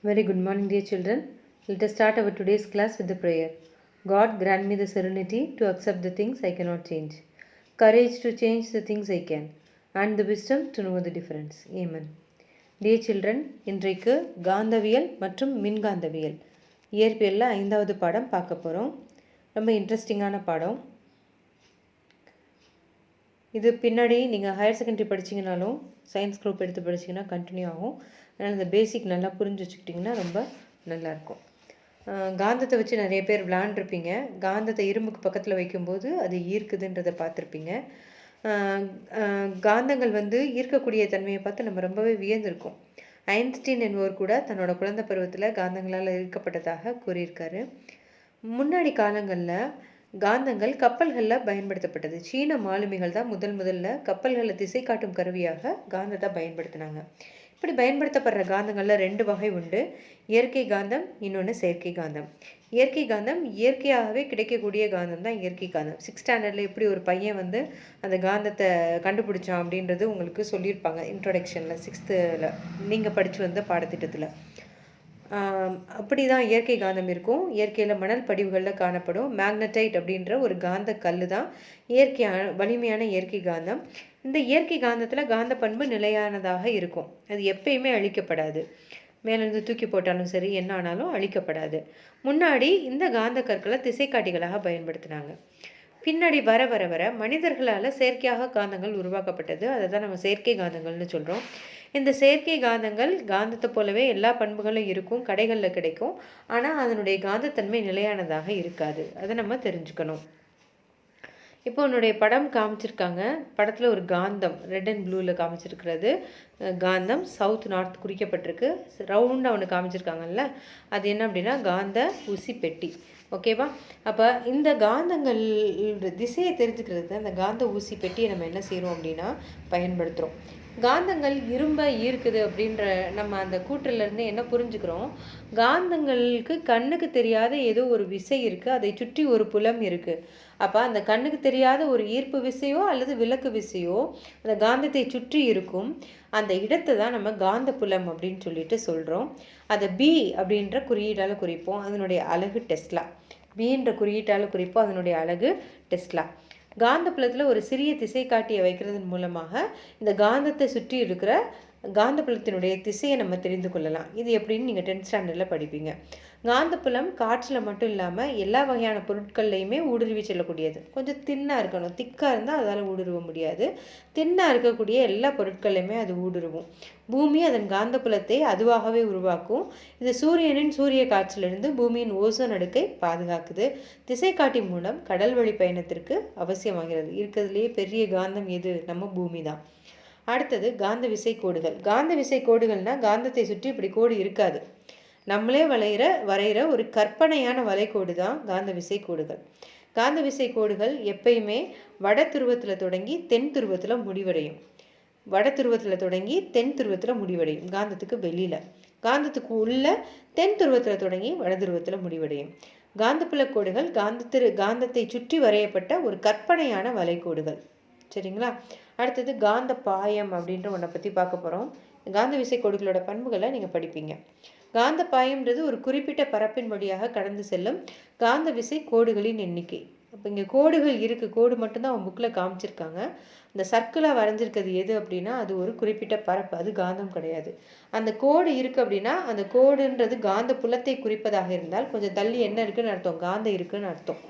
Very good morning, dear children. Let us start our today's class with the prayer. God, grant me the serenity to accept the things I cannot change, courage to change the things I can, and the wisdom to know the difference. Amen. Dear children, இன்றைக்கு காந்தவியல் மற்றும் மின்காந்தவியல் இயற்பியலில் 5வது பாடம் பார்க்க போகிறோம். ரொம்ப இன்ட்ரெஸ்டிங்கான பாடம் இது. பின்னாடி நீங்கள் ஹையர் செகண்டரி படிச்சிங்கனாலும் சயின்ஸ் குரூப் எடுத்து படிச்சிங்கன்னா கண்டினியூ ஆகும். அதனால் இந்த பேசிக் நல்லா புரிஞ்சு வச்சுக்கிட்டிங்கன்னா ரொம்ப நல்லாயிருக்கும். காந்தத்தை வச்சு நிறைய பேர் விளாண்டுருப்பீங்க. காந்தத்தை இரும்புக்கு பக்கத்தில் வைக்கும்போது அது ஈர்க்குதுன்றதை பார்த்துருப்பீங்க. காந்தங்கள் ஈர்க்கக்கூடிய தன்மையை பார்த்து நம்ம ரொம்பவே வியந்திருக்கோம். ஐன்ஸ்டீன் என்பவர் கூட தன்னோட குழந்தை பருவத்தில் காந்தங்களால் ஈர்க்கப்பட்டதாக கூறியிருக்காரு. முன்னாடி காலங்களில் காந்தங்கள் கப்பல்களில் பயன்படுத்தப்பட்டது. சீன மாலுமிகள் தான் முதல்ல கப்பல்களில் திசை காட்டும் கருவியாக காந்தத்தை பயன்படுத்தினாங்க. இப்படி பயன்படுத்தப்படுற காந்தங்களில் 2 வகை உண்டு. இயற்கை காந்தம், இன்னொன்று செயற்கை காந்தம். இயற்கை காந்தம் இயற்கையாகவே கிடைக்கக்கூடிய காந்தம் தான் இயற்கை காந்தம். 6th ஸ்டாண்டர்டில் எப்படி ஒரு பையன் அந்த காந்தத்தை கண்டுபிடிச்சான் அப்படின்றது உங்களுக்கு சொல்லியிருப்பாங்க இன்ட்ரோடக்ஷனில் 6th நீங்கள் படித்து வந்த பாடத்திட்டத்தில். அப்படி தான் இயற்கை காந்தம் இருக்கும். இயற்கையில் மணல் படிவுகளில் காணப்படும் மேக்னடைட் அப்படின்ற ஒரு காந்த கல் தான் வலிமையான இயற்கை காந்தம். இந்த இயற்கை காந்தத்தில் காந்த பண்பு நிலையானதாக இருக்கும். அது எப்பயுமே அழிக்கப்படாது. மேலேருந்து தூக்கி போட்டாலும் சரி, என்ன ஆனாலும் அழிக்கப்படாது. முன்னாடி இந்த காந்த கற்களை திசைக்காட்டிகளாக பயன்படுத்தினாங்க. பின்னாடி வர வர வர மனிதர்களால் செயற்கையாக காந்தங்கள் உருவாக்கப்பட்டது. அதை தான் நம்ம செயற்கை காந்தங்கள்னு சொல்கிறோம். இந்த செயற்கை காந்தங்கள் காந்தத்தை போலவே எல்லா பண்புகளும் இருக்கும், கடைகளில் கிடைக்கும். ஆனால் அதனுடைய காந்தத்தன்மை நிலையானதாக இருக்காது. அதை நம்ம தெரிஞ்சுக்கணும். இப்போ உன்னுடைய படம் காமிச்சிருக்காங்க. படத்தில் ஒரு காந்தம் ரெட் அண்ட் ப்ளூவில் காமிச்சிருக்கிறது காந்தம் சவுத் நார்த் குறிக்கப்பட்டிருக்கு. ரவுண்டாக ஒன்று காமிச்சிருக்காங்கல்ல, அது என்ன அப்படின்னா காந்த ஊசி பெட்டி. ஓகேவா? அப்போ இந்த காந்தங்கள் திசையை தெரிஞ்சுக்கிறது அந்த காந்த ஊசி பெட்டியை நம்ம என்ன செய்கிறோம் அப்படின்னா பயன்படுத்துகிறோம். காந்தங்கள் இரும்பை ஈர்க்குது அப்படின்ற நம்ம அந்த கூற்றிலேருந்து என்ன புரிஞ்சுக்கிறோம்? காந்தங்களுக்கு கண்ணுக்கு தெரியாத ஏதோ ஒரு விசை இருக்குது, அதை சுற்றி ஒரு புலம் இருக்குது. அப்போ அந்த கண்ணுக்கு தெரியாத ஒரு ஈர்ப்பு விசையோ அல்லது விலக்கு விசையோ அந்த காந்தத்தை சுற்றி இருக்கும். அந்த இடத்தை தான் நம்ம காந்த புலம் அப்படின்னு சொல்லிட்டு சொல்கிறோம். அதை பி அப்படின்ற குறியீட்டால் குறிப்போம். அதனுடைய அலகு டெஸ்லா. பின்ற குறியீட்டால் குறிப்போம். அதனுடைய அலகு டெஸ்லா. காந்த புலத்தில் ஒரு சிறிய திசை காட்டியை வைக்கிறதன் மூலமாக இந்த காந்தத்தை சுற்றி இருக்கிற காந்தப்புலத்தினுடைய திசையை நம்ம தெரிந்து கொள்ளலாம். இது எப்படின்னு நீங்கள் 10th ஸ்டாண்டர்டில் படிப்பீங்க. காந்தப்புலம் காற்றில் மட்டும் இல்லாமல் எல்லா வகையான பொருட்கள்லையுமே ஊடுருவி செல்லக்கூடியது. கொஞ்சம் தின்னாக இருக்கணும். திக்காக இருந்தால் அதால் ஊடுருவ முடியாது. தின்னாக இருக்கக்கூடிய எல்லா பொருட்கள்லையுமே அது ஊடுருவும். பூமி அதன் காந்தப்புலத்தை அதுவாகவே உருவாக்கும். இது சூரியனின் சூரிய காற்றிலிருந்து பூமியின் ஓசோன் அடுக்கை பாதுகாக்குது. திசை காட்டி மூலம் கடல் வழி பயணத்திற்கு அவசியமாகிறது. இருக்கிறதுலேயே பெரிய காந்தம் எது? நம்ம பூமி தான். அடுத்தது காந்த விசை கோடுகள். காந்த விசை கோடுகள்னால் காந்தத்தை சுற்றி இப்படி கோடு இருக்காது. நம்மளே வரைகிற ஒரு கற்பனையான வளைகோடு தான் காந்த விசை கோடுகள். காந்த விசை கோடுகள் எப்பயுமே வட துருவத்தில் தொடங்கி தென் துருவத்தில் முடிவடையும். வட துருவத்தில் தொடங்கி தென் துருவத்தில் முடிவடையும். காந்தத்துக்கு வெளியில். காந்தத்துக்கு உள்ள தென் துருவத்தில் தொடங்கி வட துருவத்தில் முடிவடையும். காந்தப்புல கோடுகள் காந்தத்தை சுற்றி வரையப்பட்ட ஒரு கற்பனையான வளைகோடுகள். சரிங்களா? அடுத்தது காந்த பாயம் அப்படின்ற ஒன்றை பற்றி பார்க்க போகிறோம். காந்த விசை கோடுகளோட பண்புகளை நீங்கள் படிப்பீங்க. காந்த பாயம்ன்றது ஒரு குறிப்பிட்ட பரப்பின் வழியாக கடந்து செல்லும் காந்த விசை கோடுகளின் எண்ணிக்கை. அப்போ இங்கே கோடுகள் இருக்குது. கோடு மட்டும்தான் அவன் புக்கில் காமிச்சிருக்காங்க. இந்த சர்க்கிளாக வரைஞ்சிருக்கிறது எது அப்படின்னா அது ஒரு குறிப்பிட்ட பரப்பு. அது காந்தம் கிடையாது. அந்த கோடு இருக்குது அப்படின்னா அந்த கோடுன்றது காந்த புலத்தை குறிப்பதாக இருந்தால் கொஞ்சம் தள்ளி என்ன இருக்குன்னு அர்த்தம்? காந்தம் இருக்குன்னு அர்த்தம்.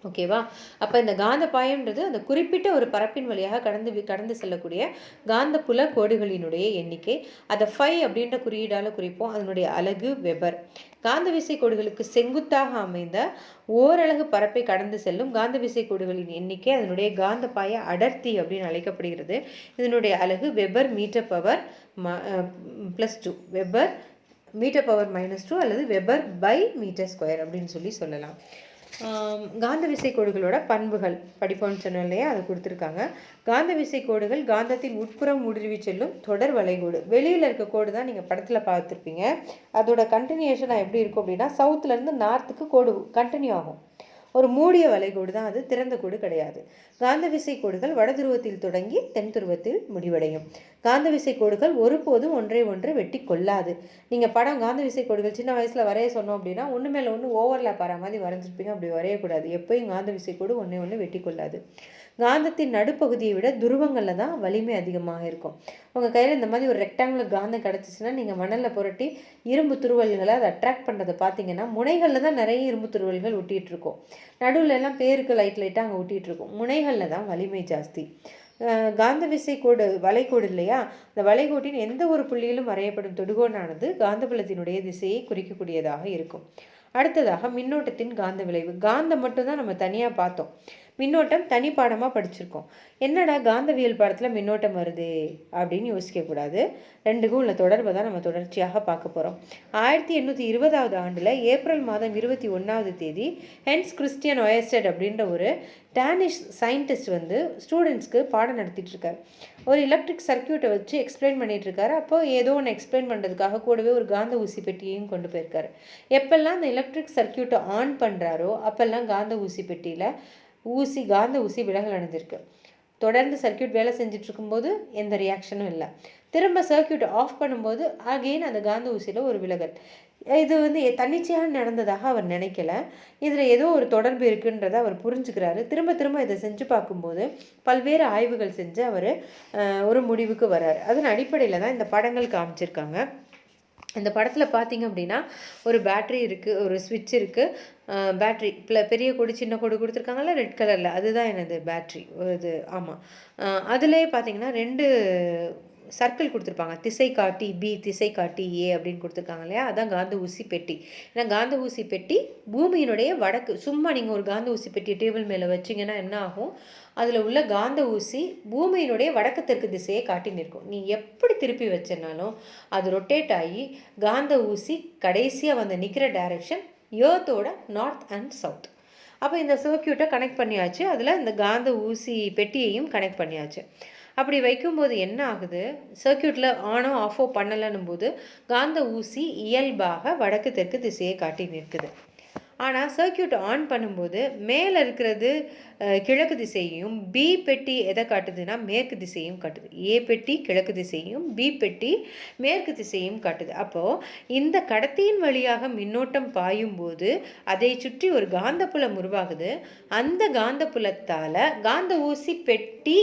ஓகேவா? அப்போ இந்த காந்த பாயம்ன்றது அந்த குறிப்பிட்ட ஒரு பரப்பின் வழியாக கடந்து செல்லக்கூடிய காந்த புல கோடுகளினுடைய எண்ணிக்கை. அதை ஃபை அப்படின்ற குறியீடால் குறிப்போம். அதனுடைய அலகு வெபர். காந்த விசை கோடுகளுக்கு செங்குத்தாக அமைந்த ஓரலகு பரப்பை கடந்து செல்லும் காந்த விசை கோடுகளின் எண்ணிக்கை அதனுடைய காந்த பாய அடர்த்தி அப்படின்னு அழைக்கப்படுகிறது. இதனுடைய அலகு weber metre power +2, weber metre power -2 அல்லது வெபர் பை மீட்டர் ஸ்கொயர் அப்படின்னு சொல்லலாம். காந்த விசை கோடுகளோட பண்புகள் படிப்போம்னு சொன்னோம் இல்லையா, அதை கொடுத்துருக்காங்க. காந்த விசை கோடுகள் காந்தத்தின் உட்புறம் ஊடுருவி செல்லும் தொடர் வளைகோடு. வெளியில் இருக்க கோடு தான் நீங்கள் படத்தில் பார்த்துருப்பீங்க. அதோட கண்டினியூஷனாக எப்படி இருக்கும் அப்படின்னா சவுத்துலேருந்து நார்த்துக்கு கோடு கண்டினியூ ஆகும். ஒரு மூடிய வளைகோடு தான் அது, திறந்த கோடு கிடையாது. காந்த விசை கோடுகள் வட துருவத்தில் தொடங்கி தென் துருவத்தில் முடிவடையும். காந்த விசை கோடுகள் ஒருபோதும் ஒன்றை ஒன்று வெட்டி கொள்ளாது. நீங்கள் படம் காந்த விசை கோடுகள் சின்ன வயசில் வரைய சொன்னோம் அப்படின்னா ஒன்று மேலே ஒன்று ஓவர்லேப் ஆகிற மாதிரி வரைஞ்சிருப்பீங்க. அப்படி வரையக்கூடாது. எப்பயும் காந்த விசை கோடு ஒன்றை ஒன்று வெட்டி கொள்ளாது. காந்தத்தின் நடுப்பகுதியை விட துருவங்களில் தான் வலிமை அதிகமாக இருக்கும். உங்கள் கையில் இந்த மாதிரி ஒரு ரெக்டாங்குலர் காந்தம் கிடச்சிச்சின்னா நீங்கள் மணலில் புரட்டி இரும்பு துருவல்களை அதை அட்ராக்ட் பண்ணுறதை பார்த்தீங்கன்னா முனைகளில் தான் நிறைய இரும்பு துருவல்கள் ஒட்டிகிட்ருக்கும். நடுவில் எல்லாம் பேருக்கு லைட்டாக அங்கே ஒட்டிகிட்ருக்கும். முனைகளில் தான் வலிமை ஜாஸ்தி. காந்த விசை கோடு வளைகோடு இல்லையா, அந்த வளைகோட்டின் எந்த ஒரு புள்ளியிலும் வரையப்படும் தொடுகோணானது காந்தபுலத்தினுடைய திசையை குறிக்கக்கூடியதாக இருக்கும். அடுத்ததாக மின்னோட்டத்தின் காந்த விளைவு. காந்தம் மட்டும்தான் நம்ம தனியாக பார்த்தோம். மின்னோட்டம் தனி பாடமாக படிச்சிருக்கோம். என்னடா காந்தவியல் பாடத்தில் மின்னோட்டம் வருது அப்படின்னு யோசிக்கக்கூடாது. ரெண்டுக்கும் உள்ள தொடர்பை தான் நம்ம தொடர்ச்சியாக பார்க்க போகிறோம். 1820 ஆண்டில் ஏப்ரல் மாதம் 21ஆம் தேதி ஹென்ஸ் கிறிஸ்டியன் ஒயர்ஸ்டட் அப்படின்ற ஒரு டேனிஷ் சயின்டிஸ்ட் ஸ்டூடெண்ட்ஸ்க்கு பாடம் நடத்திட்டு இருக்காரு. ஒரு எலக்ட்ரிக் சர்க்கியூட்டை வச்சு எக்ஸ்பிளைன் பண்ணிட்டு இருக்காரு. அப்போ ஏதோ ஒன்று எக்ஸ்பிளைன் பண்ணுறதுக்காக கூடவே ஒரு காந்த ஊசி பெட்டியையும் கொண்டு போயிருக்காரு. எப்பெல்லாம் அந்த எலக்ட்ரிக் சர்க்கியூட்டை ஆன் பண்ணுறாரோ அப்பெல்லாம் காந்த ஊசி பெட்டியில் காந்த ஊசி விலகல் அடைஞ்சிருக்கு. தொடர்ந்து சர்க்கியூட் வேலை செஞ்சுட்டு இருக்கும்போது எந்த ரியாக்ஷனும் இல்லை. திரும்ப சர்க்கியூட் ஆஃப் பண்ணும்போது அகெயின் அந்த காந்த ஊசியில் ஒரு விலகல். இது தன்னிச்சையாக நடந்ததாக அவர் நினைக்கல. இதில் ஏதோ ஒரு தொடர்பு இருக்குன்றதை அவர் புரிஞ்சுக்கிறாரு. திரும்ப திரும்ப இதை செஞ்சு பார்க்கும்போது பல்வேறு ஆய்வுகள் செஞ்சு அவர் ஒரு முடிவுக்கு வர்றார். அதன் அடிப்படையில் தான் இந்த படங்கள் காமிச்சிருக்காங்க. இந்த படத்தில் பார்த்தீங்க அப்படின்னா ஒரு பேட்ரி இருக்குது, ஒரு ஸ்விட்ச் இருக்குது. பேட்ரி பெரிய கோடு சின்ன கோடு கொடுத்துருக்காங்கல்ல ரெட் கலரில், அதுதான் எனது பேட்ரி இது. ஆமாம், அதுலேயே பார்த்தீங்கன்னா 2 சர்க்கிள் கொடுத்துருப்பாங்க. திசை காட்டி பி, திசை காட்டி ஏ அப்படின்னு கொடுத்துருக்காங்க இல்லையா, அதான் காந்த ஊசி பெட்டி. ஏன்னா காந்த ஊசி பெட்டி பூமியினுடைய வடக்கு. சும்மா நீங்கள் ஒரு காந்த ஊசி பெட்டி டேபிள் மேலே வச்சிங்கன்னா என்ன ஆகும், அதில் உள்ள காந்த ஊசி பூமியினுடைய வடக்கு தெற்கு திசையை காட்டி நிற்கும். நீ எப்படி திருப்பி வச்சனாலும் அது ரொட்டேட் ஆகி காந்த ஊசி கடைசியாக நிற்கிற டைரக்ஷன் ஏர்த்தோட நார்த் அண்ட் சவுத். அப்போ இந்த சர்க்கியூட்டை கனெக்ட் பண்ணியாச்சு. அதில் இந்த காந்த ஊசி பெட்டியையும் கனெக்ட் பண்ணியாச்சு. அப்படி வைக்கும்போது என்ன ஆகுது, சர்க்கியூட்டில் ஆனோ ஆஃபோ பண்ணலன்னும் போது காந்த ஊசி இயல்பாக வடக்கு தெற்கு திசையை காட்டி நிற்குது. ஆனால் சர்க்கியூட் ஆன் பண்ணும்போது மேலே இருக்கிறது கிழக்கு திசையையும், பி பெட்டி எதை காட்டுதுன்னா மேற்கு திசையும் காட்டுது. ஏ பெட்டி கிழக்கு திசையும், பி பெட்டி மேற்கு திசையும் காட்டுது. அப்போது இந்த கடத்தியின் வழியாக மின்னோட்டம் பாயும் போது அதை சுற்றி ஒரு காந்தப்புலம் உருவாகுது. அந்த காந்தப்புலத்தால் காந்த ஊசி பெட்டி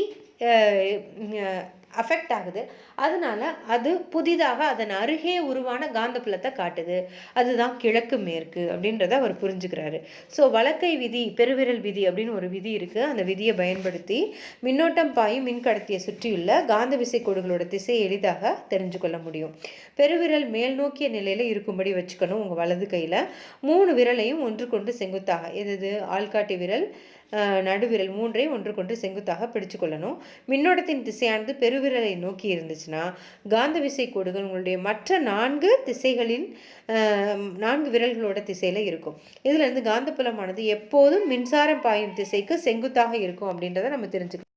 அஃபெக்ட் ஆகுது. அதனால அது புதிதாக அதன் அருகே உருவான காந்தப்புலத்தை காட்டுது. அதுதான் கிழக்கு மேற்கு அப்படின்றத அவர் புரிஞ்சுக்கிறாரு. ஸோ வலக்கை விதி, பெருவிரல் விதி அப்படின்னு ஒரு விதி இருக்குது. அந்த விதியை பயன்படுத்தி மின்னோட்டம் பாயும் மின்கடத்தியை சுற்றியுள்ள காந்த விசை கோடுகளோட திசையை எளிதாக தெரிஞ்சு கொள்ள முடியும். பெருவிரல் மேல் நோக்கிய நிலையில் இருக்கும்படி வச்சுக்கணும். உங்கள் வலது கையில் 3 விரலையும் ஒன்றுக்கொன்று செங்குத்தாக, எது ஆள்காட்டி விரல், நடுவிரல் 3ஐயும் ஒன்றுக்கொன்று செங்குத்தாக பிடிச்சு கொள்ளணும். மின்னோட்டத்தின் திசையானது பெருவிரலை நோக்கி இருந்துச்சுன்னா காந்த விசை கோடுகள் உங்களுடைய மற்ற 4 திசைகளின் 4 விரல்களோட திசையில் இருக்கும். இதுலேருந்து காந்தப்புலமானது எப்போதும் மின்சாரம் பாயும் திசைக்கு செங்குத்தாக இருக்கும் அப்படின்றத நம்ம தெரிஞ்சுக்கணும்.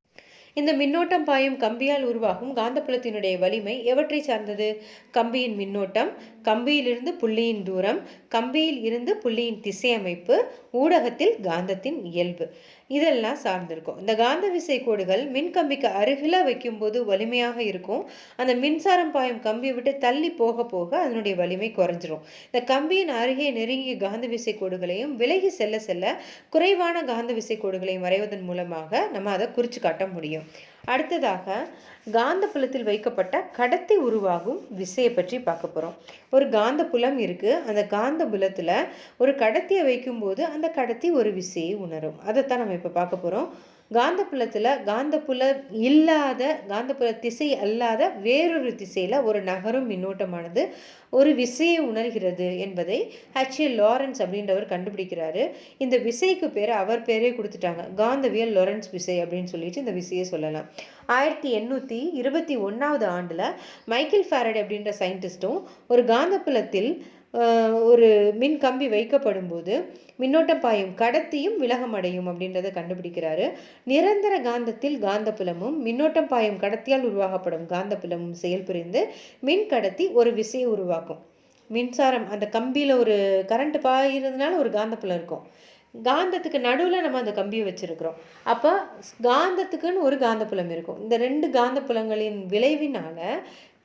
இந்த மின்னோட்டம் பாயும் கம்பியால் உருவாகும் காந்தப்புலத்தினுடைய வலிமை எவற்றை சார்ந்தது? கம்பியின் மின்னோட்டம், கம்பியிலிருந்து புள்ளியின் தூரம், கம்பியில் இருந்து புள்ளியின் திசை அமைப்பு, ஊடகத்தில் காந்தத்தின் இயல்பு, இதெல்லாம் சார்ந்திருக்கும். இந்த காந்த விசை கோடுகள் மின்கம்பிக்கு அருகில் வைக்கும்போது வலிமையாக இருக்கும். அந்த மின்சாரம் பாயும் கம்பியை விட்டு தள்ளி போக போக அதனுடைய வலிமை குறைஞ்சிரும். இந்த கம்பியின் அருகே நெருங்கிய காந்த விசை கோடுகளையும் விலகி செல்ல செல்ல குறைவான காந்த விசை கோடுகளையும் வரைவதன் மூலமாக நம்ம அதை குறித்து காட்ட முடியும். அடுத்ததாக காந்த புலத்தில் வைக்கப்பட்ட கடத்தி உருவாகும் விசையை பற்றி பார்க்க போகிறோம். ஒரு காந்த புலம் இருக்குது. அந்த காந்த புலத்தில் ஒரு கடத்தியை வைக்கும்போது அந்த கடத்தி ஒரு விசையை உணரும். அதைத்தான் நம்ம இப்போ பார்க்க போகிறோம். காந்தப்புலத்தில் காந்தப்புல இல்லாத, காந்தப்புல திசை அல்லாத வேறொரு திசையில் ஒரு நகரும் மின்னோட்டமானது ஒரு விசையை உணர்கிறது என்பதை H.A. லாரன்ஸ் அப்படின்றவர் கண்டுபிடிக்கிறாரு. இந்த விசைக்கு பேர் அவர் பேரே கொடுத்துட்டாங்க, காந்தவியல் லாரன்ஸ் விசை அப்படின்னு சொல்லிட்டு இந்த விசையை சொல்லலாம். 1821ஆம் ஆண்டில் மைக்கேல் ஃபாரடே அப்படின்ற சயின்டிஸ்ட்டும் ஒரு காந்தப்புலத்தில் ஒரு மின் கம்பி வைக்கப்படும் போது மின்னோட்டம் பாயும் கடத்தியும் விலகமடையும் அப்படின்றத கண்டுபிடிக்கிறாரு. நிரந்தர காந்தத்தில் காந்தப்புலமும் மின்னோட்டம் பாயும் கடத்தியால் உருவாக்கப்படும் காந்தப்புலமும் செயல்புரிந்து மின் கடத்தி ஒரு விசையை உருவாக்கும். மின்சாரம் அந்த கம்பியில் ஒரு கரண்ட் பாயிறதுனால ஒரு காந்தப்புலம் இருக்கும். காந்தத்துக்கு நடுவில் நம்ம அந்த கம்பியை வச்சுருக்கிறோம். அப்போ காந்தத்துக்குன்னு ஒரு காந்தப்புலம் இருக்கும். இந்த 2 காந்தப்புலங்களின் விளைவினால்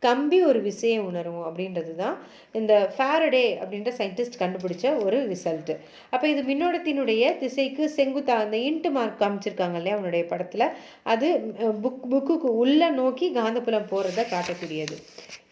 கம்பி ஒரு விசையை உணரும் அப்படின்றது தான் இந்த ஃபாரடே அப்படின்ற சயின்டிஸ்ட் கண்டுபிடிச்ச ஒரு ரிசல்ட்டு. அப்போ இது மின்னோட்டத்தினுடைய திசைக்கு செங்குத்தாக அந்த இன்ட்டு மார்க் காமிச்சிருக்காங்க இல்லையா அவனுடைய படத்தில், அது புக்குக்கு உள்ளே நோக்கி காந்தப்புலம் போகிறத காட்டக்கூடியது.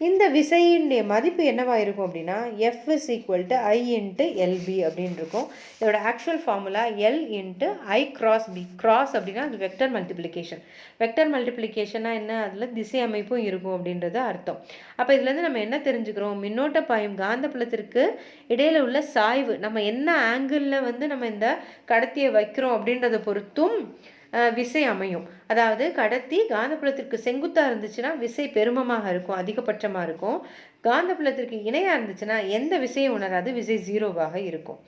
இந்த விசையினுடைய மதிப்பு என்னவாக இருக்கும் அப்படின்னா F is equal to I into LP அப்படின்னு இருக்கும். இதோட ஆக்சுவல் ஃபார்முலா எல் இன்ட்டு ஐ கிராஸ் பி. கிராஸ் அப்படின்னா அது வெக்டர் மல்டிப்ளிகேஷன். வெக்டர் மல்டிப்ளிகேஷனாக என்ன, அதில் திசை அமைப்பும் இருக்கும் அப்படின்றது அர்த்தம். அப்போ இதுலேருந்து நம்ம என்ன தெரிஞ்சுக்கிறோம், மின்னோட்ட பாயும் காந்தப்புலத்திற்கு இடையில் உள்ள சாய்வு, நம்ம என்ன ஆங்கிளில் நம்ம இந்த கடத்தியை வைக்கிறோம் அப்படின்றத பொறுத்தும் விசை அமையும். அதாவது கடத்தி காந்தப்புலத்திற்கு செங்குத்தாக இருந்துச்சுன்னா விசை பெருமமாக இருக்கும், அதிகபட்சமாக இருக்கும். காந்தப்புலத்திற்கு இணையாக இருந்துச்சுன்னா எந்த விசையும் உணராது, விசை 0வாக இருக்கும்.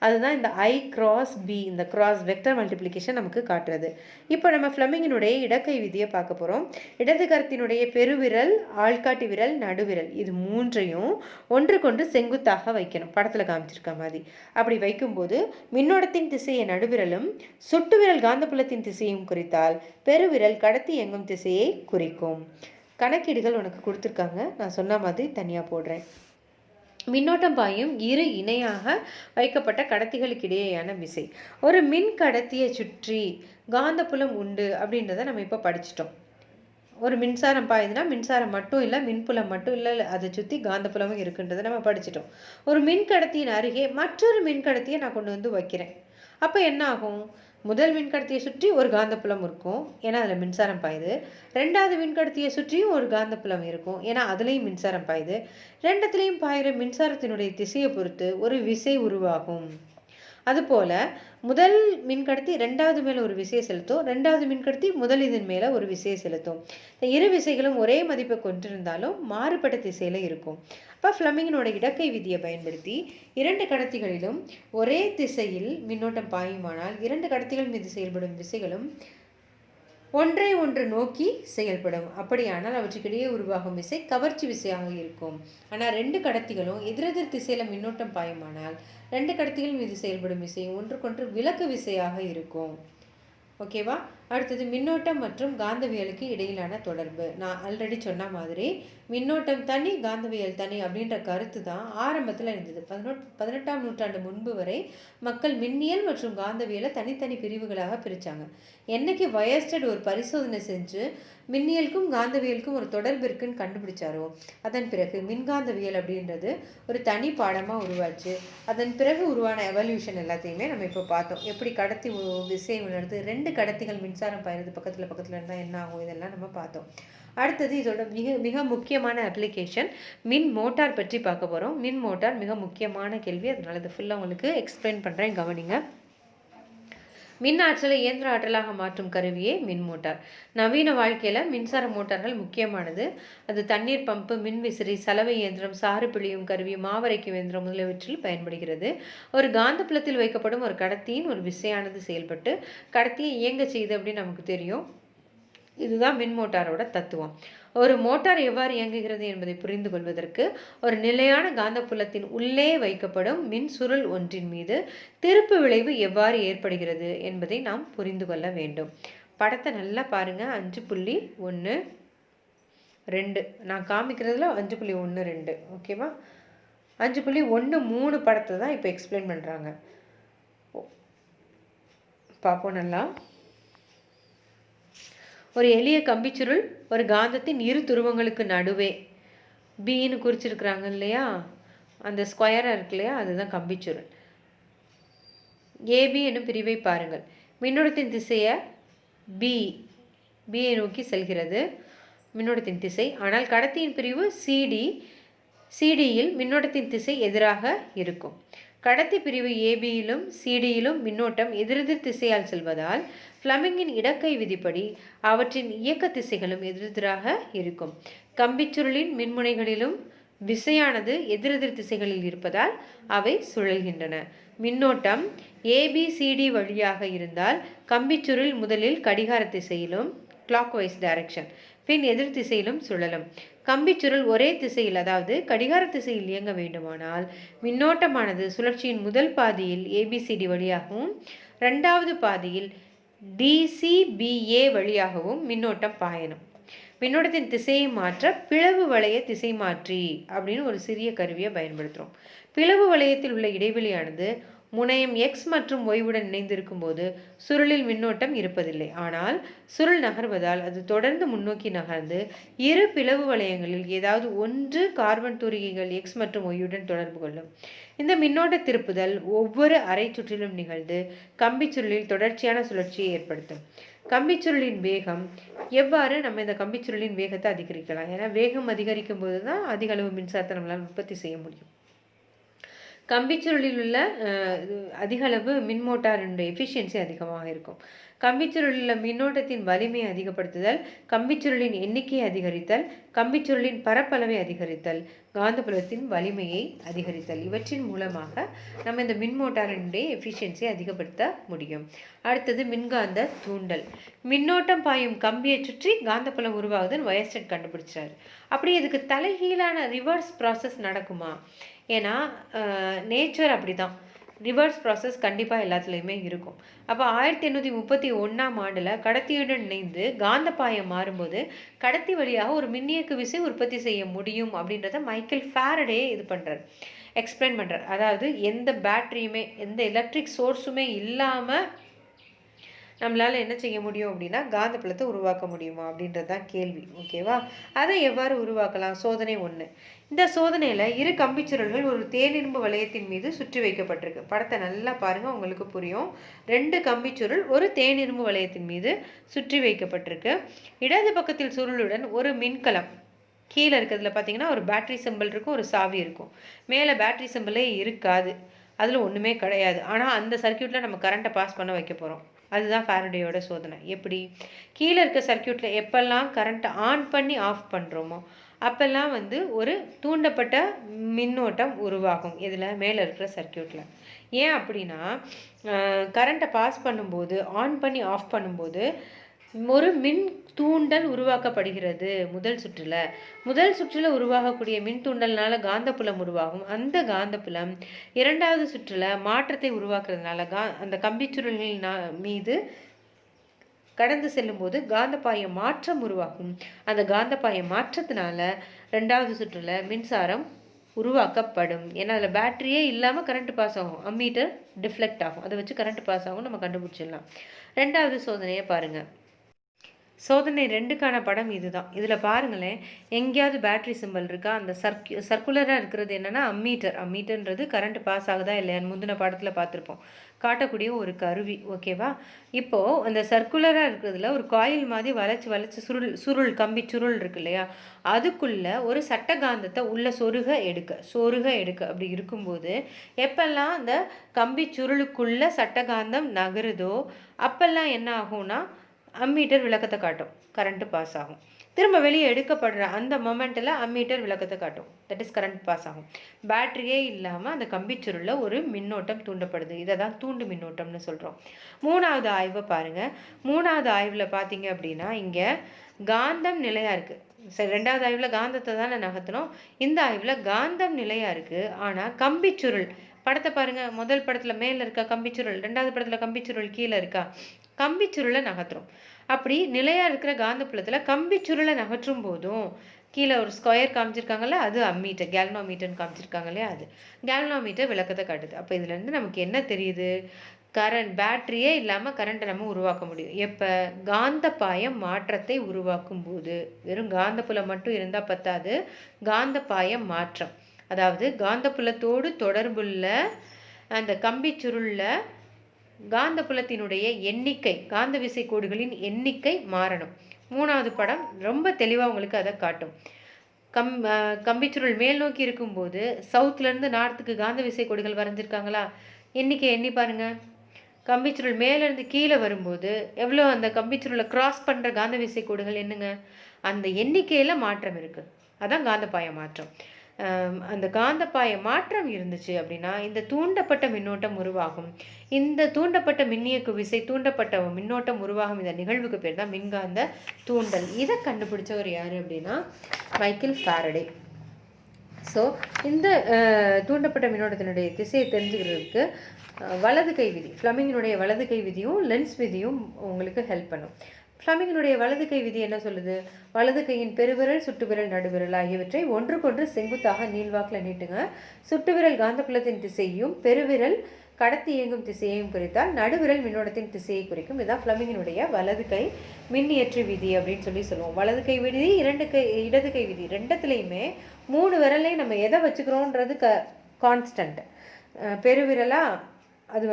அதுதான் இந்த ஐ கிராஸ் பி, இந்த கிராஸ் வெக்டர் மல்டிப்ளிகேஷன் நமக்கு காட்டுறது. இப்போ நம்ம ஃப்ளெமிங்கினுடைய இடக்கை விதியை பார்க்க போகிறோம். இடது கரத்தினுடைய பெருவிரல், ஆள்காட்டி விரல், நடுவிரல் இது மூன்றையும் ஒன்றுக்கொன்று செங்குத்தாக வைக்கணும், படத்தில் காமிச்சிருக்க மாதிரி. அப்படி வைக்கும்போது மின்னோட்டத்தின் திசையை நடுவிரலும் சுட்டு விரல் காந்தப்புலத்தின் திசையும் குறித்தால் பெருவிரல் கடத்தி இயங்கும் திசையை குறிக்கும். கணக்கீடுகள் உனக்கு கொடுத்துருக்காங்க, நான் சொன்ன மாதிரி தனியாக போடுறேன். மின்னோட்டம் பாயும் இரு இணையாக வைக்கப்பட்ட கடத்திகளுக்கு இடையேயான விசை. ஒரு மின் கடத்தியை சுற்றி காந்தப்புலம் உண்டு அப்படின்றத நம்ம இப்போ படிச்சிட்டோம். ஒரு மின்சாரம் பாயுதுன்னா மின்சாரம் மட்டும் இல்லை, மின்புலம் மட்டும் இல்லை, அதை சுற்றி காந்தப்புலமும் இருக்குன்றதை நம்ம படிச்சிட்டோம். ஒரு மின்கடத்தியின் அருகே மற்றொரு மின்கடத்தியை நான் கொண்டு வந்து வைக்கிறேன். அப்போ என்ன ஆகும், முதல் மின்கடத்தியை சுற்றி ஒரு காந்தப்புலம் இருக்கும், ஏன்னா அதில் மின்சாரம் பாயுது. ரெண்டாவது மின்கடத்தியை சுற்றியும் ஒரு காந்தப்புலம் இருக்கும், ஏன்னா அதுலேயும் மின்சாரம் பாயுது. ரெண்டுத்துலேயும் பாயிற மின்சாரத்தினுடைய திசையை பொறுத்து ஒரு விசை உருவாகும். அதுபோல் முதல் மின்கடத்தி ரெண்டாவது மேலே ஒரு விசையை செலுத்தும், ரெண்டாவது மின்கடத்தி முதல் இதன் மேலே ஒரு விசையை செலுத்தும். இந்த இரு விசைகளும் ஒரே மதிப்பை கொண்டிருந்தாலும் மாறுபட்ட திசையில் இருக்கும். அப்போ ஃப்ளெமிங்கினோட இடக்கை விதியை பயன்படுத்தி 2 கடத்திகளிலும் ஒரே திசையில் மின்னோட்டம் பாயுமானால் 2 கடத்திகள் மீது செயல்படும் விசைகளும் ஒன்றை ஒன்று நோக்கி செயல்படும். அப்படியானால் அவற்றுக்கிடையே உருவாகும் விசை கவர்ச்சி விசையாக இருக்கும். ஆனால் 2 கடத்திகளும் எதிரெதிர் திசையில் மின்னோட்டம் பாயுமானால் 2 கடத்திகள் மீது செயல்படும் விசை ஒன்றுக்கொன்று விலக்கு விசையாக இருக்கும். ஓகேவா? அடுத்தது மின்னோட்டம் மற்றும் காந்தவியலுக்கு இடையிலான தொடர்பு. நான் ஆல்ரெடி சொன்ன மாதிரி மின்னோட்டம் தனி, காந்தவியல் தனி அப்படின்ற கருத்து தான் ஆரம்பத்தில் இருந்தது. 18ஆம் நூற்றாண்டு முன்பு வரை மக்கள் மின்னியல் மற்றும் காந்தவியலை தனித்தனி பிரிவுகளாக பிரித்தாங்க. என்னைக்கு வயர்ஸ்டட் ஒரு பரிசோதனை செஞ்சு மின்னியலுக்கும் காந்தவியலுக்கும் ஒரு தொடர்பு இருக்குன்னு கண்டுபிடிச்சாரோ அதன் பிறகு மின்காந்தவியல் அப்படின்றது ஒரு தனி பாடமாக உருவாச்சு. அதன் பிறகு உருவான எவல்யூஷன் எல்லாத்தையுமே நம்ம இப்போ பார்த்தோம். எப்படி கடத்தி விசையை உணர்ந்து 2 கடத்திகள் மின்சாரம் பாயிறது பக்கத்தில் இருந்தால் என்ன ஆகும், இதெல்லாம் நம்ம பார்த்தோம். அடுத்தது இதோட மிக முக்கியமான அப்ளிகேஷன் மின் மோட்டார் பற்றி பார்க்க போகிறோம். மின் மோட்டார் மிக முக்கியமான கேள்வி, அதனால் இதை ஃபுல்லாக உங்களுக்கு எக்ஸ்பிளைன் பண்ணுறேன், கவனிங்க. மின் ஆற்றலை இயந்திர ஆற்றலாக மாற்றும் கருவியே மின் மோட்டார். நவீன வாழ்க்கையில் மின்சார மோட்டார்கள் முக்கியமானது. அது தண்ணீர் பம்பு, மின் விசிறி, சலவை இயந்திரம், சாறு பிழியும் கருவி, மாவரைக்கும் இயந்திரம் முதலியவற்றில் பயன்படுகிறது. ஒரு காந்தப்புலத்தில் வைக்கப்படும் ஒரு கடத்தியின் ஒரு விசையானது செயல்பட்டு கடத்தியை இயங்க செய்யுது அப்படின்னு நமக்கு தெரியும். இதுதான் மின் மோட்டாரோட தத்துவம். ஒரு மோட்டார் எவ்வாறு இயங்குகிறது என்பதை புரிந்து கொள்வதற்கு ஒரு நிலையான காந்தப்புலத்தின் உள்ளே வைக்கப்படும் மின் சுருள் ஒன்றின் மீது திருப்பு விளைவு எவ்வாறு ஏற்படுகிறது என்பதை நாம் புரிந்து கொள்ள வேண்டும். படத்தை நல்லா பாருங்க. 5.1.2 நான் காமிக்கிறதுல 5.1.2 ஓகேவா? 5.1.3 படத்தை தான் இப்போ எக்ஸ்பிளைன் பண்ணுறாங்க. பார்ப்போம் நல்லா. ஒரு எளிய கம்பிச்சுருள் ஒரு காந்தத்தின் இரு துருவங்களுக்கு நடுவே பின்னு குறிச்சிருக்கிறாங்க இல்லையா, அந்த ஸ்கொயராக இருக்கு இல்லையா, அதுதான் கம்பிச்சுருள். ஏபி என்னும் பிரிவை பாருங்கள். மின்னோட்டத்தின் திசையை பியை நோக்கி செல்கிறது மின்னோட்டத்தின் திசை. ஆனால் கடத்தியின் பிரிவு சிடியில் மின்னோட்டத்தின் திசை எதிராக இருக்கும். கடத்தி பிரிவு ஏபியிலும் சிடியிலும் மின்னோட்டம் எதிரெதிர் திசையால் செல்வதால் ஃப்ளெமிங்கின் இடக்கை விதிப்படி அவற்றின் இயக்க திசைகளும் எதிரெதிராக இருக்கும். கம்பிச்சுருளின் மின்முனைகளிலும் விசையானது எதிரெதிர் திசைகளில் இருப்பதால் அவை சுழல்கின்றன. மின்னோட்டம் ஏபிசிடி வழியாக இருந்தால் கம்பிச்சுருள் முதலில் கடிகார திசையிலும் கிளாக்வைஸ் டைரக்ஷன், பின் எதிர் திசையிலும் சுழலும். கம்பிச்சுருள் ஒரே திசையில், அதாவது கடிகார திசையில் இயங்க வேண்டுமானால் மின்னோட்டமானது சுழற்சியின் முதல் பாதியில் ஏபிசிடி வழியாகவும் இரண்டாவது பாதியில் டிசிபிஏ வழியாகவும் மின்னோட்டம் பாயணும். மின்னோட்டத்தின் திசையை மாற்ற பிளவு வளைய திசை மாற்றி அப்படின்னு ஒரு சிறிய கருவியை பயன்படுத்துகிறோம். பிளவு வளையத்தில் உள்ள இடைவெளியானது முனையம் எக்ஸ் மற்றும் ஒய்வுடன் இணைந்திருக்கும் போது சுருளில் மின்னோட்டம் இருப்பதில்லை. ஆனால் சுருள் நகர்வதால் அது தொடர்ந்து முன்னோக்கி நகர்ந்து இரு பிளவு வளையங்களில் ஏதாவது ஒன்று கார்பன் தூரிகைகள் எக்ஸ் மற்றும் ஒய்யுடன் தொடர்பு கொள்ளும். இந்த மின்னோட்ட திருப்புதல் ஒவ்வொரு அரை சுற்றிலும் நிகழ்ந்து கம்பிச்சுருளில் தொடர்ச்சியான சுழற்சியை ஏற்படுத்தும். கம்பிச்சுருளின் வேகம் எவ்வாறு நம்ம இந்த கம்பிச்சுருளின் வேகத்தை அதிகரிக்கலாம்? ஏன்னா வேகம் அதிகரிக்கும் போது தான் அதிக அளவு மின்சாரத்தை நம்மளால் உற்பத்தி செய்ய முடியும். கம்பிச்சுருளில் உள்ள அதிக அளவு மின் மோட்டாரினுடைய எஃபிஷியன்சி அதிகமாக இருக்கும். கம்பிச்சுருளில் உள்ள மின்னோட்டத்தின் வலிமையை அதிகப்படுத்துதல், கம்பிச்சுருளின் எண்ணிக்கையை அதிகரித்தல், கம்பிச்சுருளின் பரப்பளவை அதிகரித்தல், காந்தப்புலத்தின் வலிமையை அதிகரித்தல், இவற்றின் மூலமாக நம்ம இந்த மின் மோட்டாரினுடைய எஃபிஷியன்சியை அதிகப்படுத்த முடியும். அடுத்தது மின்காந்த தூண்டல். மின்னோட்டம் பாயும் கம்பியை சுற்றி காந்தப்புலம் உருவாகுதுன்னு வயர்ஸ்டட் கண்டுபிடிச்சாரு. அப்படி இதுக்கு தலைகீழான ரிவர்ஸ் ப்ராசஸ் நடக்குமா? ஏன்னா நேச்சர் அப்படி தான், ரிவர்ஸ் ப்ராசஸ் கண்டிப்பாக எல்லாத்துலேயுமே இருக்கும். அப்போ 1831 கடத்தியுடன் இணைந்து காந்தப்பாயம் மாறும்போது கடத்தி வழியாக ஒரு மின்னியக்கு விசை உற்பத்தி செய்ய முடியும் அப்படின்றத மைக்கேல் ஃபாரடே எக்ஸ்பிளைன் பண்ணுறார். அதாவது எந்த பேட்டரியுமே எந்த எலக்ட்ரிக் சோர்ஸுமே இல்லாமல் நம்மளால் என்ன செய்ய முடியும் அப்படின்னா காந்தப்புலத்தை உருவாக்க முடியுமா அப்படின்றது தான் கேள்வி. ஓகேவா? அதை எவ்வாறு உருவாக்கலாம்? சோதனை 1. இந்த சோதனையில் இரு கம்பிச்சுருள்கள் ஒரு தேனிரும்பு வளையத்தின் மீது சுற்றி வைக்கப்பட்டிருக்கு. படத்தை நல்லா பாருங்கள், உங்களுக்கு புரியும். 2 கம்பிச்சுருள் ஒரு தேனிரும்பு வளையத்தின் மீது சுற்றி வைக்கப்பட்டிருக்கு. இடது பக்கத்தில் சுருளுடன் ஒரு மின்கலம் கீழே இருக்கிறதுல பார்த்தீங்கன்னா ஒரு பேட்டரி சிம்பிள் இருக்கும், ஒரு சாவி இருக்கும். மேலே பேட்டரி சிம்பிளே இருக்காது, அதில் ஒன்றுமே கிடையாது. ஆனால் அந்த சர்க்கியூட்டில் நம்ம கரண்ட்டை பாஸ் பண்ண வைக்க போகிறோம். அதுதான் ஃபாரடேயோட சோதனை. எப்படி? கீழே இருக்க சர்க்கியூட்டில் எப்பெல்லாம் கரண்ட்டை ஆன் பண்ணி ஆஃப் பண்ணுறோமோ அப்போல்லாம் ஒரு தூண்டப்பட்ட மின்னோட்டம் உருவாகும். இதில் மேலே இருக்கிற சர்க்கியூட்டில். ஏன் அப்படின்னா கரண்ட்டை பாஸ் பண்ணும்போது ஆன் பண்ணி ஆஃப் பண்ணும்போது ஒரு மின் தூண்டல் உருவாக்கப்படுகிறது. முதல் சுற்றில் உருவாகக்கூடிய மின் தூண்டல்னால காந்தப்புலம் உருவாகும். அந்த காந்தப்புலம் இரண்டாவது சுற்றில் மாற்றத்தை உருவாக்குறதுனால அந்த கம்பிச்சுருளின் மீது கடந்து செல்லும் போது காந்தப்பாய மாற்றம் உருவாகும். அந்த காந்தப்பாய மாற்றத்தினால ரெண்டாவது சுற்றில் மின்சாரம் உருவாக்கப்படும். ஏன்னா அதில் பேட்டரியே இல்லாமல் கரண்ட் பாஸ் ஆகும், அம்மீட்டர் டிஃப்ளெக்ட் ஆகும், அதை வச்சு கரண்ட் பாஸ் ஆகும், நம்ம கண்டுபிடிச்சிடலாம். ரெண்டாவது சோதனையை பாருங்கள். சோதனை 2க்கான படம் இதுதான். இதில் பாருங்களேன், எங்கேயாவது பேட்ரி சிம்பிள் இருக்கா? அந்த சர்க்குலராக இருக்கிறது என்னென்னா அம்மீட்டர்ன்றது கரண்ட் பாஸ் ஆகுதா இல்லையான்னு முந்தின பாடத்தில் பார்த்துருப்போம், காட்டக்கூடிய ஒரு கருவி. ஓகேவா? இப்போது அந்த சர்க்குலராக இருக்கிறதுல ஒரு காயில் மாதிரி வளைச்சி சுருள் கம்பி சுருள் இருக்கு இல்லையா, அதுக்குள்ளே ஒரு சட்டகாந்தத்தை உள்ள சொருக எடுக்க அப்படி இருக்கும்போது எப்பெல்லாம் அந்த கம்பி சுருளுக்குள்ளே சட்டகாந்தம் நகருதோ அப்பெல்லாம் என்ன ஆகும்னா அம்மீட்டர் விளக்கத்தை காட்டும், கரண்ட்டு பாஸ் ஆகும். திரும்ப வெளியே எடுக்கப்படுற அந்த மொமெண்ட்டில் அம்மீட்டர் விளக்கத்தை காட்டும், தட் இஸ் கரண்ட் பாஸ் ஆகும். பேட்டரியே இல்லாமல் அந்த கம்பிச்சுருளில் ஒரு மின்னோட்டம் தூண்டப்படுது. இதை தான் தூண்டு மின்னோட்டம்னு சொல்கிறோம். 3வது ஆய்வை பாருங்கள். 3வது ஆய்வில் பார்த்தீங்க அப்படின்னா இங்கே காந்தம் நிலையாக இருக்குது. சரி, 2வது ஆய்வில் காந்தத்தை தானே நகர்த்தணும். இந்த ஆய்வில் காந்தம் நிலையாக இருக்குது. ஆனால் கம்பிச்சுருள் படத்தை பாருங்கள். முதல் படத்தில் மேலே இருக்கா கம்பிச்சுருள், 2வது படத்தில் கம்பிச்சுருள் கீழே இருக்கா? கம்பிச்சுருளை நகர்த்துறோம். அப்படி நிலையாக இருக்கிற காந்தப்புலத்தில் கம்பிச்சுருளை நகற்றும் போதும் கீழே ஒரு ஸ்கொயர் காமிச்சிருக்காங்கல்ல, அது அம்மீட்டர், கேல்வனோமீட்டர்னு காமிச்சிருக்காங்க இல்லையா, அது கேல்வனோமீட்டர் விளக்கத்தை காட்டுது. அப்போ இதுலேருந்து நமக்கு என்ன தெரியுது? பேட்டரியே இல்லாமல் கரண்ட்டை நம்ம உருவாக்க முடியும். எப்போ? காந்தப்பாயம் மாற்றத்தை உருவாக்கும் போது. வெறும் காந்தப்புலம் மட்டும் இருந்தால் பத்தாது, காந்தப்பாயம் மாற்றம், அதாவது காந்தப்புலத்தோடு தொடர்புள்ள அந்த கம்பிச்சுருளில் காந்தப்புலத்தினுடைய எண்ணிக்கை, காந்த விசை கோடுகளின் எண்ணிக்கை மாறணும். 3வது படம் ரொம்ப தெளிவாக உங்களுக்கு அதை காட்டும். கம்பிச்சுருள் மேல் நோக்கி இருக்கும்போது சவுத்துலேருந்து நார்த்துக்கு காந்த விசை கோடுகள் வரைஞ்சிருக்காங்களா? எண்ணிக்கை எண்ணி பாருங்கள். கம்பிச்சுருள் மேலேருந்து கீழே வரும்போது எவ்வளோ அந்த கம்பிச்சுருளை கிராஸ் பண்ணுற காந்த விசை கோடுகள் என்னங்க? அந்த எண்ணிக்கையில் மாற்றம் இருக்குது. அதான் காந்தப்பாய மாற்றம். அந்த காந்தப்பாய மாற்றம் இருந்துச்சு அப்படின்னா இந்த தூண்டப்பட்ட மின்னோட்டம் உருவாகும். இந்த தூண்டப்பட்ட மின்னியக்கு விசை தூண்டப்பட்ட மின்னோட்டம் உருவாகும் இந்த நிகழ்வுக்கு பேர் தான் மின்காந்த தூண்டல். இதை கண்டுபிடிச்சவர் யார் அப்படின்னா மைக்கேல் ஃபாரடே. ஸோ இந்த தூண்டப்பட்ட மின்னோட்டத்தினுடைய திசையை தெரிஞ்சுக்கிறதுக்கு வலது கை விதி, ஃப்ளமிங்கினுடைய வலது கை விதியும் லென்ஸ் விதியும் உங்களுக்கு ஹெல்ப் பண்ணும். ஃப்ளமிங்கினுடைய வலது கை விதி என்ன சொல்லுது? வலது கையின் பெருவிரல், சுட்டுவிரல், நடுவிரல் ஆகியவற்றை ஒன்றுக்கொன்று செங்குத்தாக நீள்வாக்கில் நீட்டுங்க. சுட்டுவிரல் காந்தப்புலத்தின் திசையையும் பெருவிரல் கடத்தி இயங்கும் திசையையும் குறித்தால் நடுவிரல் மின்னோட்டத்தின் திசையை குறிக்கும். இதுதான் ஃப்ளமிங்கினுடைய வலது கை மின்னியற்று விதி அப்படின்னு சொல்லுவோம். வலது கை விதி, இடது கை விதி ரெண்டத்துலையுமே 3 விரலையும் நம்ம எதை வச்சுக்கிறோன்றது கான்ஸ்டன்ட். பெருவிரலா அது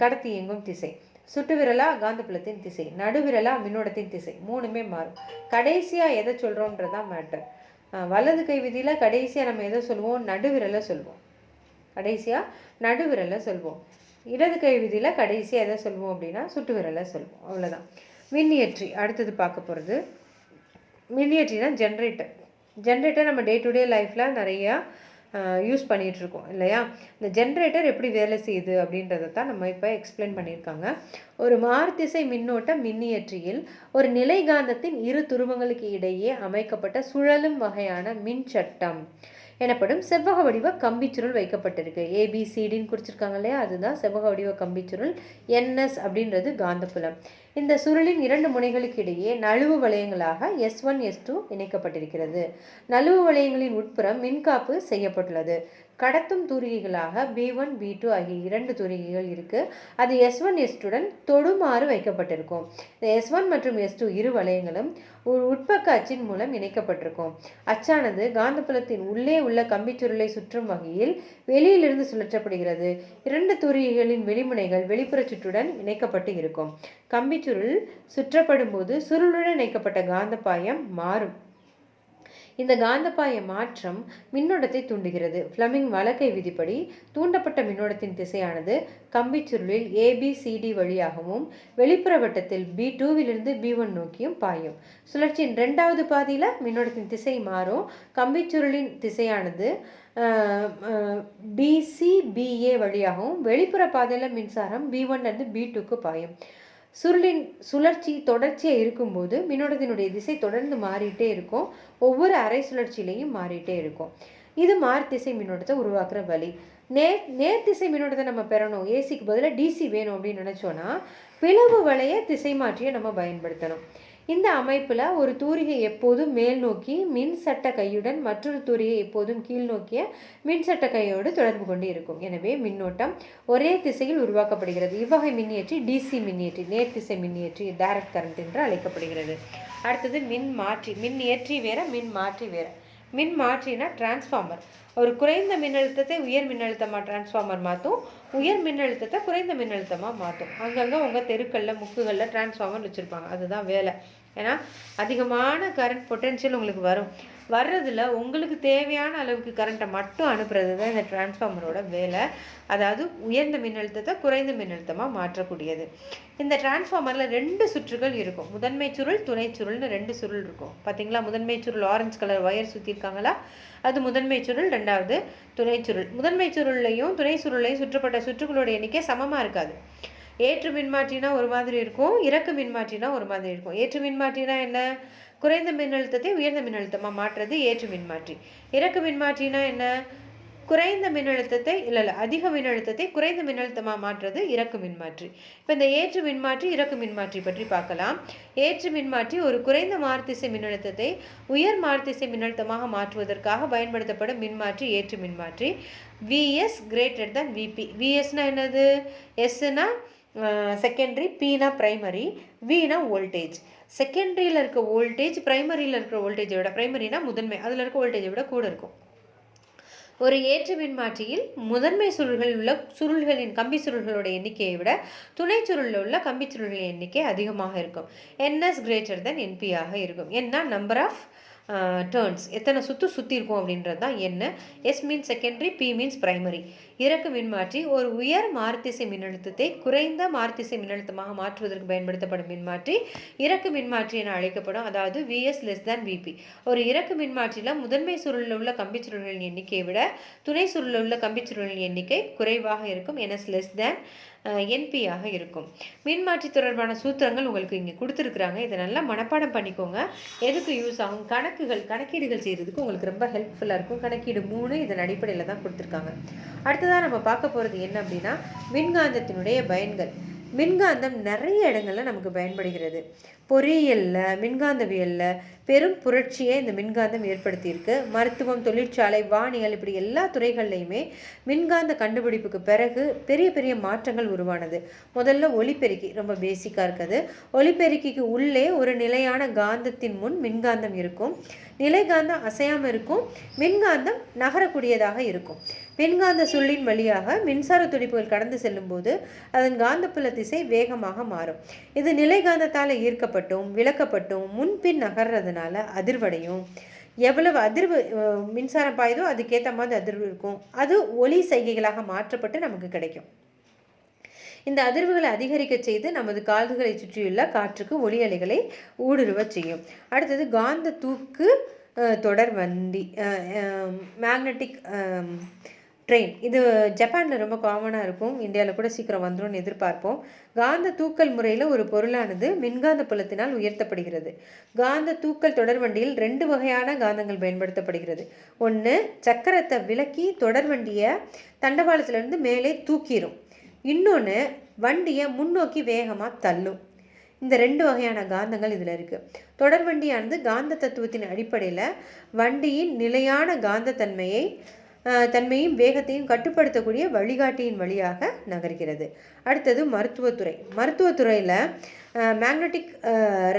கடத்தி இயங்கும் திசை, சுட்டு விரலா காந்தப்புலத்தின் திசை, நடுவிரலா மின்னோட்டத்தின் திசை, 3மே மாறும். கடைசியாக எதை சொல்கிறோன்றதான் மேட்டர். வலது கை விதியில் கடைசியாக நம்ம எதை சொல்லுவோம்? நடுவிரலை சொல்வோம். கடைசியாக நடுவிரலை சொல்வோம். இடது கை விதியில் கடைசியாக எதை சொல்வோம் அப்படின்னா சுட்டு விரலை சொல்வோம். அவ்வளோதான். மின்னியற்றி அடுத்தது பார்க்க போகிறது. மின்னியற்றினா ஜென்ரேட்டர் நம்ம டே டு டே லைஃப்பில் நிறையா யூஸ் பண்ணிகிட்ருக்கோம் இல்லையா? இந்த ஜென்ரேட்டர் எப்படி வேலை செய்யுது அப்படின்றத தான் நம்ம இப்போ எக்ஸ்பிளைன் பண்ணியிருக்காங்க. ஒரு மாறுதிசை மின்னோட்ட மின்னியற்றியில் ஒரு நிலை காந்தத்தின் இரு துருவங்களுக்கு இடையே அமைக்கப்பட்ட சுழலும் வகையான மின் சட்டம் எனப்படும் செவ்வக வடிவ கம்பிச்சுருள் வைக்கப்பட்டிருக்கு. ஏபிசிடின்னு குறிச்சிருக்காங்க இல்லையா? அதுதான் செவ்வக வடிவ கம்பிச்சுருள். என்எஸ் அப்படின்றது காந்தப்புலம். இந்த சுருளின் 2 முனைகளுக்கு இடையே நழுவு வளையங்களாக S1 S2 இணைக்கப்பட்டிருக்கிறது. நழுவு வளையங்களின் உட்புறம் மின்காப்பு செய்யப்பட்டுள்ளது. கடத்தும் தூரிகைகளாக B1 B2 ஆகிய 2 தூரிகைகள் இருக்கு. அது S1 S2 தொடுமாறு வைக்கப்பட்டிருக்கும். இந்த S1 மற்றும் S2 இரு வளையங்களும் ஒரு உட்பக்க அச்சின் மூலம் இணைக்கப்பட்டிருக்கும். அச்சானது காந்தப்புலத்தின் உள்ளே உள்ள கம்பிச்சுருளை சுற்றும் வகையில் வெளியிலிருந்து சுழற்றப்படுகிறது. 2 தூரிகைகளின் வெளிமுனைகள் வெளிப்புற சுற்றுடன் இணைக்கப்பட்டு இருக்கும். கம்பிச்சுருள் சுற்றப்படும் போது சுருளுடன் இணைக்கப்பட்ட காந்தப்பாயம் மாறும். இந்த காந்தப்பாய மாற்றம் மின்னோட்டத்தை தூண்டுகிறது. ஃப்ளமிங் வலக்கை விதிப்படி தூண்டப்பட்ட மின்னோட்டத்தின் திசையானது கம்பிச்சுருளில் ABCD வழியாகவும் வெளிப்புற வட்டத்தில் B2விலிருந்து B1 நோக்கியும் பாயும். சுழற்சியின் 2வது பாதியில் மின்னோட்டத்தின் திசை மாறும். கம்பிச்சுருளின் திசையானது BCBA வழியாகவும் வெளிப்புற பாதையில் மின்சாரம் B1லிருந்து B2க்கு பாயும். சுருளின் சுழற்சி தொடர்ச்சியாக இருக்கும்போது மின்னோட்டத்தினுடைய திசை தொடர்ந்து மாறிட்டே இருக்கும். ஒவ்வொரு அரை சுழற்சியிலையும் மாறிட்டே இருக்கும். இது மாறுதிசை மின்னோட்டத்தை உருவாக்குற வழி. நேர்திசை மின்னோட்டத்தை நம்ம பெறணும், ஏசிக்கு பதிலாக DC வேணும் அப்படின்னு நினச்சோன்னா பிளவு வளைய திசை மாற்றியை நம்ம பயன்படுத்தணும். இந்த அமைப்பில் ஒரு தூரிகை எப்போதும் மேல் நோக்கி மின்சட்ட கையுடன் மற்றொரு தூரிகை எப்போதும் கீழ் நோக்கிய மின்சட்ட கையோடு தொடர்பு கொண்டு இருக்கும். எனவே மின்னோட்டம் ஒரே திசையில் உருவாக்கப்படுகிறது. இவ்வகை மின்னியற்றி DC மின்னியற்றி, நேர்திசை மின்னியற்றி, டைரக்ட் கரண்ட் என்று அழைக்கப்படுகிறது. அடுத்தது மின்மாற்றி. மின்னியற்றி வேற, மின்மாற்றி வேற. மின்மாற்றினா டிரான்ஸ்ஃபார்மர். ஒரு குறைந்த மின்னழுத்தத்தை உயர் மின்னழுத்தமாக டிரான்ஸ்ஃபார்மர் மாற்றும், உயர் மின்னழுத்தத்தை குறைந்த மின்னழுத்தமாக மாற்றும். அங்கங்கே உங்கள் தெருக்களில் முக்குகளில் டிரான்ஸ்ஃபார்மர் வச்சுருப்பாங்க. அதுதான் வேலை. ஏன்னா அதிகமான கரண்ட் பொட்டென்ஷியல் உங்களுக்கு வர்றதில் உங்களுக்கு தேவையான அளவுக்கு கரண்ட்டை மட்டும் அனுப்புறது தான் இந்த டிரான்ஸ்ஃபார்மரோட வேலை. அதாவது உயர்ந்த மின்னழுத்தத்தை குறைந்த மின்னழுத்தமாக மாற்றக்கூடியது. இந்த டிரான்ஸ்ஃபார்மரில் 2 சுற்றுகள் இருக்கும். முதன்மை சுருள், துணை சுருள்னு 2 சுருள் இருக்கும். பார்த்தீங்களா? முதன்மை சுருள் ஆரஞ்சு கலர் ஒயர் சுற்றிருக்காங்களா? அது முதன்மை சுருள். 2வது துணை சுருள். முதன்மை சுருளையும் துணை சுருளையும் சுற்றப்பட்ட சுற்றுகளோட எண்ணிக்கை சமமாக இருக்காது. ஏற்று மின்மாற்றினா ஒரு மாதிரி இருக்கும், இறக்கு மின்மாற்றினா ஒரு மாதிரி இருக்கும். ஏற்று மின்மாற்றினா என்ன? குறைந்த மின்னழுத்தத்தை உயர்ந்த மின்னழுத்தமாக மாற்றுறது ஏற்று மின்மாற்றி. இறக்கு மின்மாற்றினா என்ன? குறைந்த மின்னழுத்தத்தை அதிக மின்னழுத்தத்தை குறைந்த மின்னழுத்தமாக மாற்றுறது இறக்கு மின்மாற்றி. இப்போ இந்த ஏற்று மின்மாற்றி இறக்கு மின்மாற்றி பற்றி பார்க்கலாம். ஏற்று மின்மாற்றி ஒரு குறைந்த மாறுதிசை மின்னழுத்தத்தை உயர் மாறுதிசை மின்னழுத்தமாக மாற்றுவதற்காக பயன்படுத்தப்படும் மின்மாற்றி ஏற்று மின்மாற்றி. VS greater than VP. VSனா என்னது? Sனா செகண்டரி, Pனா பிரைமரி, Vனா வோல்டேஜ். செகண்டரியில் இருக்க வோல்டேஜ் பிரைமரியில் இருக்கிற வோல்டேஜை விட, பிரைமரினா முதன்மை, அதில் இருக்க வோல்டேஜை விட கூட இருக்கும். ஒரு ஏற்று மின்மாற்றியில் முதன்மை சுருள்களில் உள்ள சுருள்களின் கம்பி சுருள்களோட எண்ணிக்கையை விட துணை சுருளில் உள்ள கம்பி சுருள்களின் எண்ணிக்கை அதிகமாக இருக்கும். NS greater than NP ஆக இருக்கும். என்ன? நம்பர் ஆஃப் டர்ன்ஸ், எத்தனை சுற்றி இருக்கும் அப்படின்றது தான் என்ன. S means secondary, P means primary. இறக்கு மின்மாற்றி ஒரு உயர் மாறுதிசை மின்னழுத்தத்தை குறைந்த மாறுதிசை மின்னழுத்தமாக மாற்றுவதற்கு பயன்படுத்தப்படும் மின்மாற்றி இறக்கு மின்மாற்றி என அழைக்கப்படும். அதாவது விஎஸ் லெஸ் தேன் விபி. ஒரு இறக்கு மின்மாற்றியில் முதன்மை சுருளில் உள்ள கம்பிச்சுருள்களின் எண்ணிக்கையை விட துணை சுருளில் உள்ள கம்பிச்சுருள்களின் எண்ணிக்கை குறைவாக இருக்கும். என்எஸ் லெஸ் தேன் என்பியாக இருக்கும். மின்மாற்றி தொடர்பான சூத்திரங்கள் உங்களுக்கு இங்கே கொடுத்துருக்குறாங்க. இதை நல்லா மனப்பாடம் பண்ணிக்கோங்க. எதுக்கு யூஸ் ஆகும்? கணக்கீடுகள் செய்கிறதுக்கு உங்களுக்கு ரொம்ப ஹெல்ப்ஃபுல்லாக இருக்கும். கணக்கீடு 3 இதன் அடிப்படையில் தான் கொடுத்துருக்காங்க. அடுத்ததாக நம்ம பார்க்க போகிறது என்ன அப்படின்னா, மின்காந்தத்தினுடைய பயன்கள். மின்காந்தம் நிறைய இடங்களில் நமக்கு பயன்படுகிறது. பொறியியலில், மின்காந்தவியலில் பெரும் புரட்சியை இந்த மின்காந்தம் ஏற்படுத்தியிருக்கு. மருத்துவம், தொழிற்சாலை, வானியல் இப்படி எல்லா துறைகள்லையுமே மின்காந்த கண்டுபிடிப்புக்கு பிறகு பெரிய பெரிய மாற்றங்கள் உருவானது. முதல்ல ஒலிபெருக்கி ரொம்ப பேசிக்காக இருக்குது. ஒலிபெருக்கிக்கு உள்ளே ஒரு நிலையான காந்தத்தின் முன் மின்காந்தம் இருக்கும். நிலைகாந்தம் அசையாமல் இருக்கும். மின்காந்தம் நகரக்கூடியதாக இருக்கும். மின்காந்த சுள்ளின் வழியாக மின்சார துடிப்புகள் கடந்து செல்லும் போது அதன் காந்தப்புல திசை வேகமாக மாறும். இது நிலைகாந்தத்தால் ஈர்க்கப்பட்டும் விலக்கப்பட்டும் முன்பின் நகர்றதுனால அதிர்வடையும். எவ்வளவு அதிர்வு மின்சாரம் பாயுதோ அதுக்கேற்ற மாதிரி அதிர்வு இருக்கும். அது ஒலி சைகைகளாக மாற்றப்பட்டு நமக்கு கிடைக்கும். இந்த அதிர்வுகளை அதிகரிக்க செய்து நமது காதுகளை சுற்றியுள்ள காற்றுக்கு ஒலி அலைகளை ஊடுருவ செய்யும். அடுத்தது காந்த தூக்கு தொடர் வண்டி, மேக்னட்டிக் ட்ரெயின். இது ஜப்பானில் ரொம்ப காமனாக இருக்கும். இந்தியாவில் கூட சீக்கிரம் வந்துடும் எதிர்பார்ப்போம். காந்த தூக்கல் முறையில் ஒரு பொருளானது மின்காந்த புலத்தினால் உயர்த்தப்படுகிறது. காந்த தூக்கல் தொடர்வண்டியில் 2 வகையான காந்தங்கள் பயன்படுத்தப்படுகிறது. ஒன்று, சக்கரத்தை விலக்கி தொடர்வண்டியை தண்டவாளத்திலிருந்து மேலே தூக்கிடும். இன்னொன்று, வண்டியை முன்னோக்கி வேகமாக தள்ளும். இந்த 2 வகையான காந்தங்கள் இதில் இருக்குது. தொடர்வண்டியானது காந்த தத்துவத்தின் அடிப்படையில் வண்டியின் நிலையான காந்த தன்மையும் வேகத்தையும் கட்டுப்படுத்தக்கூடிய வழிகாட்டியின் வழியாக நகர்கிறது. அடுத்தது மருத்துவத்துறை. மருத்துவத்துறையில் மேக்னட்டிக்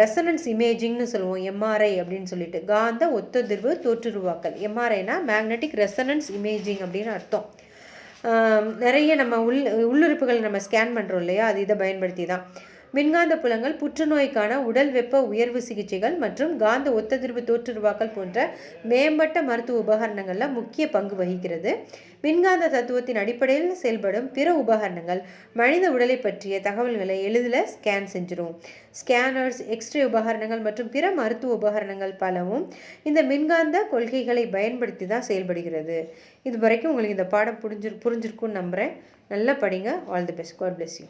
ரெசனன்ஸ் இமேஜிங்னு சொல்லுவோம், எம்ஆர்ஐ அப்படின்னு சொல்லிட்டு. காந்த ஒத்ததிர்வு தோற்றுருவாக்கல். எம்ஆர்ஐனா மேக்னட்டிக் ரெசனன்ஸ் இமேஜிங் அப்படின்னு அர்த்தம். நிறைய நம்ம உள்ளுறுப்புகள் நம்ம ஸ்கேன் பண்ணுறோம் இல்லையா, அது இதை பயன்படுத்தி தான். மின்காந்த புலங்கள் புற்றுநோய்க்கான உடல் வெப்ப உயர்வு சிகிச்சைகள் மற்றும் காந்த ஒத்ததிர்வு தோற்றுருவாக்கல் போன்ற மேம்பட்ட மருத்துவ உபகரணங்களில் முக்கிய பங்கு வகிக்கிறது. மின்காந்த தத்துவத்தின் அடிப்படையில் செயல்படும் பிற உபகரணங்கள் மனித உடலை பற்றிய தகவல்களை எளிதில் ஸ்கேன் செஞ்சிடும். ஸ்கேனர்ஸ், எக்ஸ்ரே உபகரணங்கள் மற்றும் பிற மருத்துவ உபகரணங்கள் பலவும் இந்த மின்காந்த கொள்கைகளை பயன்படுத்தி தான் செயல்படுகிறது. இது வரைக்கும் உங்களுக்கு இந்த பாடம் புரிஞ்சிருக்குன்னு நம்புகிறேன். நல்லா படிங்க. All the best. God bless you.